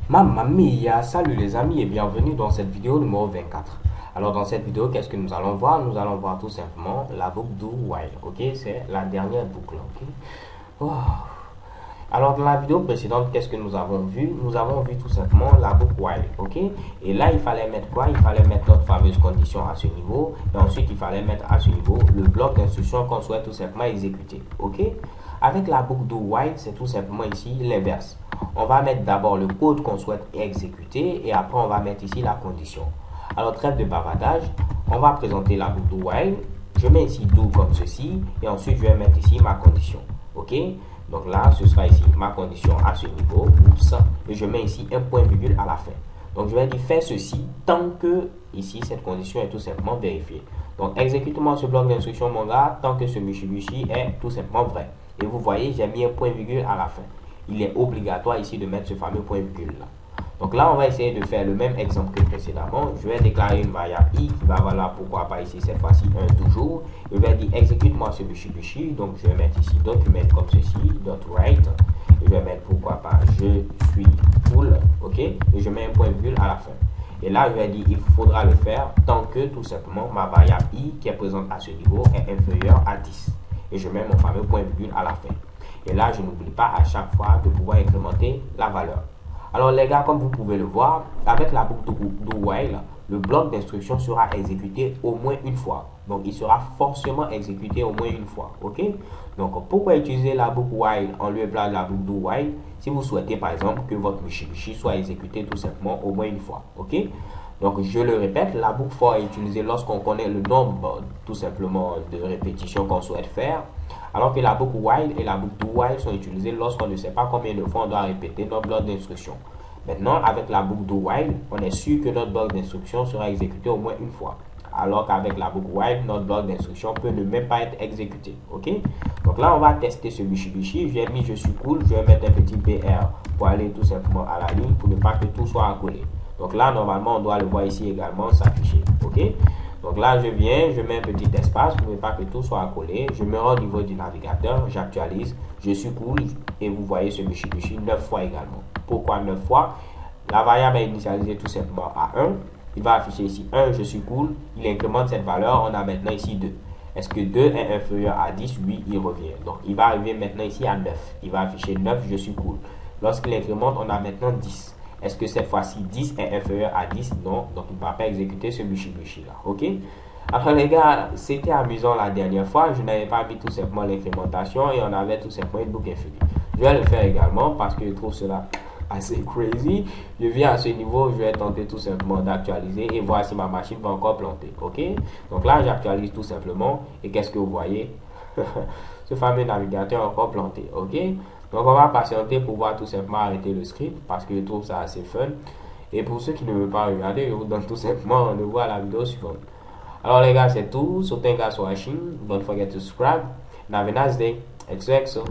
Mamma mia, salut les amis et bienvenue dans cette vidéo numéro 24. Alors dans cette vidéo, qu'est-ce que nous allons voir? Nous allons voir tout simplement la boucle do while, ok? C'est la dernière boucle, ok? Wow. Alors dans la vidéo précédente, qu'est-ce que nous avons vu? Nous avons vu tout simplement la boucle while, ok? Et là, il fallait mettre quoi? Il fallait mettre notre fameuse condition à ce niveau. Et ensuite, il fallait mettre à ce niveau le bloc d'instruction qu'on souhaite tout simplement exécuter, ok? Avec la boucle do while, c'est tout simplement ici l'inverse. On va mettre d'abord le code qu'on souhaite exécuter et après on va mettre ici la condition. Alors trêve de bavardage, on va présenter la boucle do while. Je mets ici do comme ceci et ensuite je vais mettre ici ma condition. Ok? Donc là, ce sera ici ma condition à ce niveau. Oups. Et je mets ici un point virgule à la fin. Donc je vais dire faire ceci tant que ici cette condition est tout simplement vérifiée. Donc exécute-moi ce bloc d'instruction mon gars tant que ce Mitsubishi est tout simplement vrai. Et vous voyez, j'ai mis un point virgule à la fin. Il est obligatoire ici de mettre ce fameux point virgule là. Donc là, on va essayer de faire le même exemple que précédemment. Je vais déclarer une variable i qui va valoir pourquoi pas ici cette fois-ci 1 toujours. Je vais dire exécute-moi ce Mitsubishi. Donc je vais mettre ici document comme ceci, .write. Et je vais mettre pourquoi pas je suis cool. Ok. Et je mets un point virgule à la fin. Et là, je vais dire il faudra le faire tant que tout simplement ma variable i qui est présente à ce niveau est inférieure à 10. Et je mets mon fameux point virgule à la fin. Et là, je n'oublie pas à chaque fois de pouvoir incrémenter la valeur. Alors les gars, comme vous pouvez le voir, avec la boucle do while, le bloc d'instruction sera exécuté au moins une fois. Donc il sera forcément exécuté au moins une fois. Ok? Donc pourquoi utiliser la boucle while en lieu et place de la boucle do while si vous souhaitez par exemple que votre Mitsubishi soit exécuté tout simplement au moins une fois. Ok? Donc je le répète, la boucle for est utilisée lorsqu'on connaît le nombre tout simplement de répétitions qu'on souhaite faire. Alors que la boucle while et la boucle do while sont utilisées lorsqu'on ne sait pas combien de fois on doit répéter notre bloc d'instruction. Maintenant, avec la boucle do while, on est sûr que notre bloc d'instruction sera exécuté au moins une fois. Alors qu'avec la boucle while, notre bloc d'instruction peut ne même pas être exécuté. Ok? Donc là, on va tester ce Mitsubishi. J'ai mis je suis cool. Je vais mettre un petit BR pour aller tout simplement à la ligne pour ne pas que tout soit accolé. Donc là, normalement, on doit le voir ici également s'afficher. Ok? Donc là, je viens, je mets un petit espace pour ne pas que tout soit accolé. Je me rends au niveau du navigateur, j'actualise, je suis cool et vous voyez ce Mitsubishi 9 fois également. Pourquoi 9 fois? La variable est initialisée tout simplement à 1. Il va afficher ici 1, je suis cool. Il incrémente cette valeur, on a maintenant ici 2. Est-ce que 2 est inférieur à 10? Oui, il revient. Donc il va arriver maintenant ici à 9. Il va afficher 9, je suis cool. Lorsqu'il incrémente, on a maintenant 10. Est-ce que cette fois-ci 10 est inférieur à 10? Non, donc il ne va pas exécuter ce Mitsubishi là. Ok? Alors les gars, c'était amusant la dernière fois. Je n'avais pas mis tout simplement l'incrémentation et on avait tout simplement une boucle infinie. Je vais le faire également parce que je trouve cela assez crazy. Je viens à ce niveau, je vais tenter tout simplement d'actualiser et voir si ma machine va encore planter. Ok? Donc là, j'actualise tout simplement et qu'est-ce que vous voyez? Ce fameux navigateur est encore planté. Ok? Donc on va patienter pour voir tout simplement arrêter le script parce que je trouve ça assez fun. Et pour ceux qui ne veulent pas regarder, je vous donne tout simplement rendez-vous à la vidéo suivante. Alors les gars, c'est tout. So thank you guys for watching. Don't forget to subscribe. And have a nice day. XOXO.